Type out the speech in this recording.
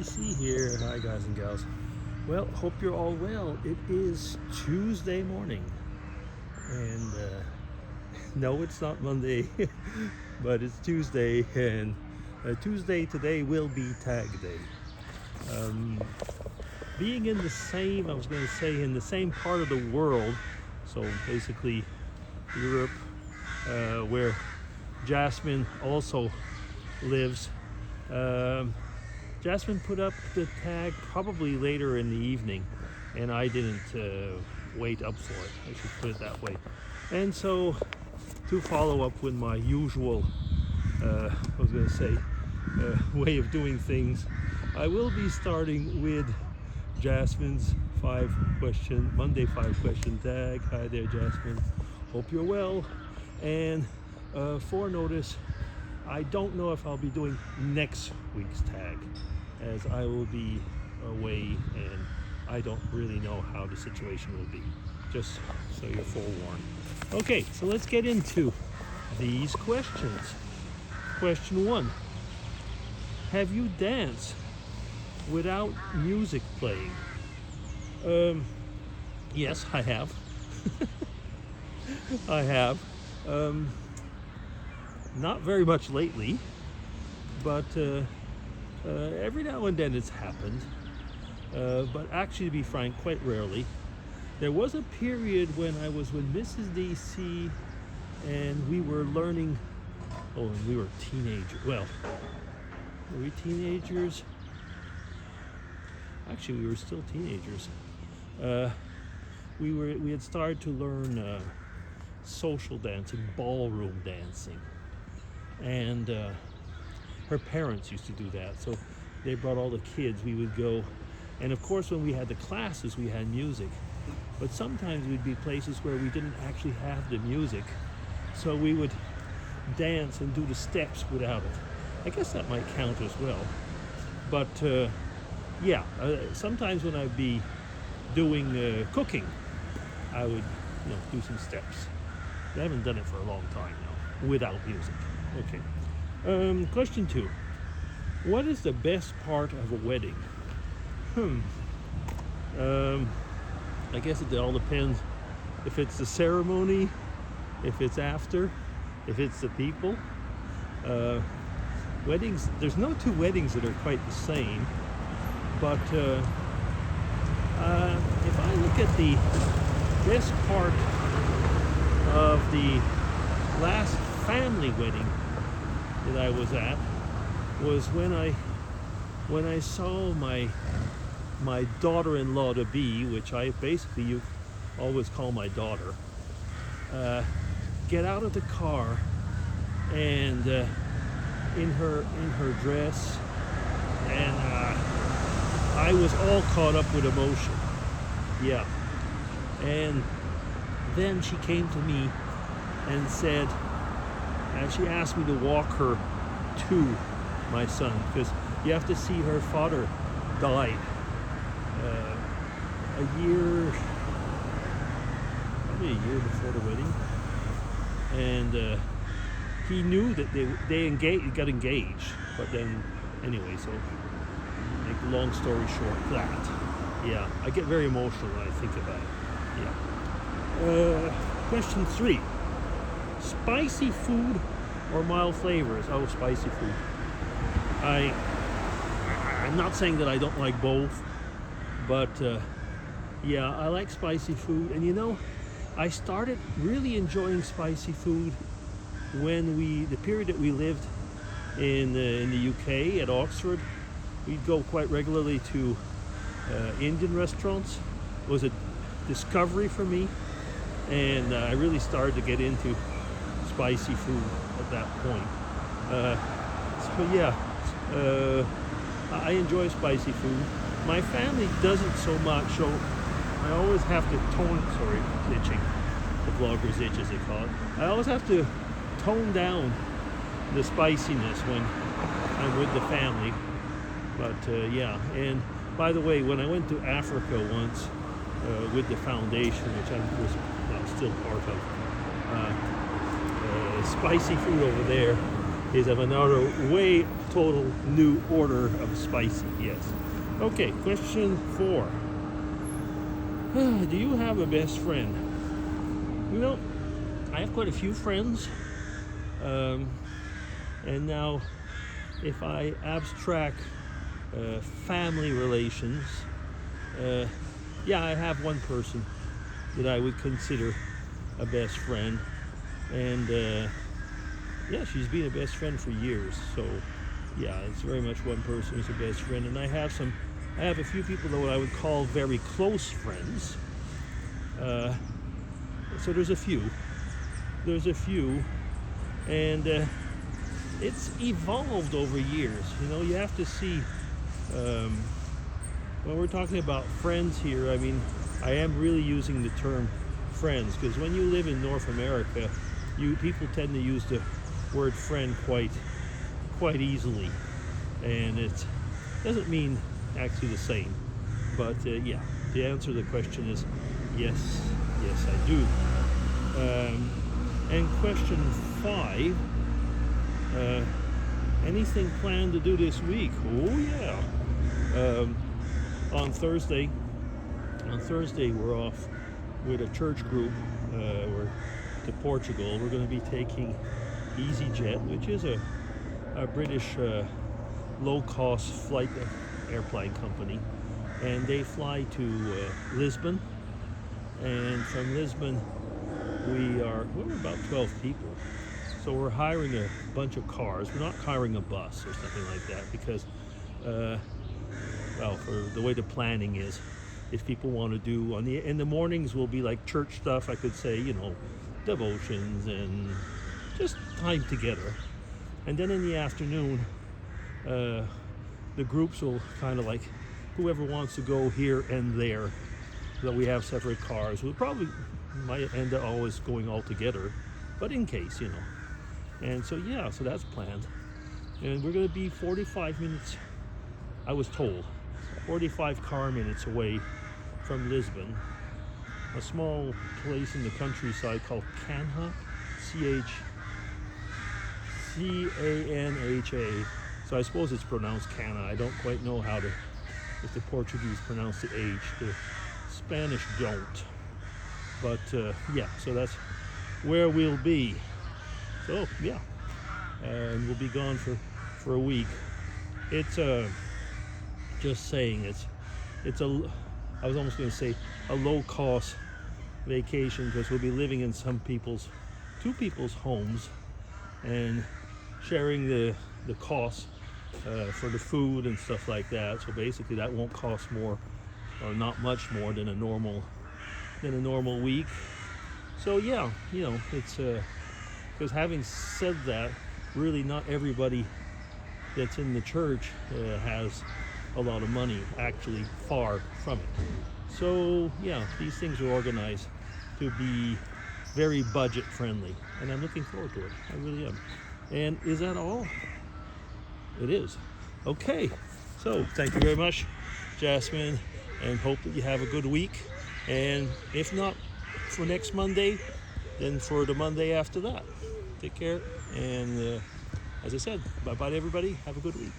DC here. Hi guys and gals. Well, hope you're all well. It is Tuesday morning and no, it's not Monday but it's Tuesday, and Tuesday today will be tag day. Being in the same, I was going to say, in the same part of the world, so basically Europe, where Jasmine also lives. Jasmine put up the tag probably later in the evening, and I didn't wait up for it. I should put it that way. And so, to follow up with my usual, way of doing things, I will be starting with Jasmine's Monday 5-question tag. Hi there, Jasmine. Hope you're well. And for notice, I don't know if I'll be doing next week's tag, as I will be away and I don't really know how the situation will be, just so you're forewarned. Okay, so let's get into these questions. Question 1. Have you danced without music playing? Yes, I have. I have. Not very much lately, but every now and then it's happened. But actually, to be frank, quite rarely. There was a period when I was with Mrs. DC and we were learning, and we were teenagers. Well, were we teenagers? Actually, we were still teenagers. We had started to learn social dancing, ballroom dancing. And her parents used to do that, so they brought all the kids. We would go, and of course when we had the classes we had music, but sometimes we'd be places where we didn't actually have the music, so we would dance and do the steps without it. I guess that might count as well. But sometimes when I'd be doing cooking, I would do some steps. I haven't done it for a long time now without music. Okay. Question 2. What is the best part of a wedding? I guess it all depends if it's the ceremony, if it's after, if it's the people. Weddings, there's no two weddings that are quite the same, but if I look at the best part of the last family wedding that I was at, was when I saw my daughter-in-law to be, which I basically always call my daughter, get out of the car and in her dress, and I was all caught up with emotion. Yeah. And then she came to me and said, she asked me to walk her to my son, because you have to see, her father died probably a year before the wedding, and he knew that they got engaged, but then anyway, so make a long story short, I get very emotional when I think about it. Question 3. Spicy food or mild flavors? Oh, spicy food. I'm not saying that I don't like both, but I like spicy food. And I started really enjoying spicy food when the period that we lived in the UK at Oxford. We'd go quite regularly to Indian restaurants. It was a discovery for me, and I really started to get into spicy food at that point. I enjoy spicy food. My family doesn't so much, so I always have to itching, the vlogger's itch as they call it. I always have to tone down the spiciness when I'm with the family. But and by the way, when I went to Africa once with the foundation, which I was still part of, spicy food over there is of another way total new order of spicy. Yes. Okay, question 4. Do you have a best friend? You know, I have quite a few friends. And now, if I abstract family relations, yeah, I have one person that I would consider a best friend. And yeah, she's been a best friend for years. So yeah, it's very much one person who's a best friend. And I have a few people that I would call very close friends. So there's a few, and it's evolved over years. You know, you have to see, when we're talking about friends here, I mean, I am really using the term friends, because when you live in North America, people tend to use the word friend quite easily, and it doesn't mean actually the same. But yeah, the answer to the question is yes, I do. And question 5, anything planned to do this week? Oh yeah. On Thursday we're off with a church group. We're to Portugal. We're going to be taking EasyJet, which is a British low-cost flight airplane company, and they fly to Lisbon. And from Lisbon, we're about 12 people. So we're hiring a bunch of cars. We're not hiring a bus or something like that, because, well, for the way the planning is, if people want to do in the mornings will be like church stuff, I could say, you know, devotions and just time together. And then in the afternoon, the groups will kind of like, whoever wants to go here and there, so that we have separate cars. We'll probably might end up always going all together, but in case, you know. And so yeah, so that's planned. And we're going to be 45 minutes, I was told, 45 car minutes away from Lisbon, a small place in the countryside called Canha, Canha. So I suppose it's pronounced Cana. I don't quite know if the Portuguese pronounce the H. The Spanish don't. But yeah, so that's where we'll be. So yeah, and we'll be gone for a week. It's just saying, it's I was almost going to say a low-cost vacation, because we'll be living in two people's homes and sharing the costs for the food and stuff like that. So basically that won't cost more, or not much more than a normal week. So yeah, you know, it's because having said that, really not everybody that's in the church has a lot of money, actually, far from it. So yeah, these things are organized to be very budget friendly, and I'm looking forward to it. I really am. And is that all? It is. Okay, so thank you very much, Jasmine, and hope that you have a good week. And if not for next Monday, then for the Monday after that. Take care, and as I said, bye-bye to everybody. Have a good week.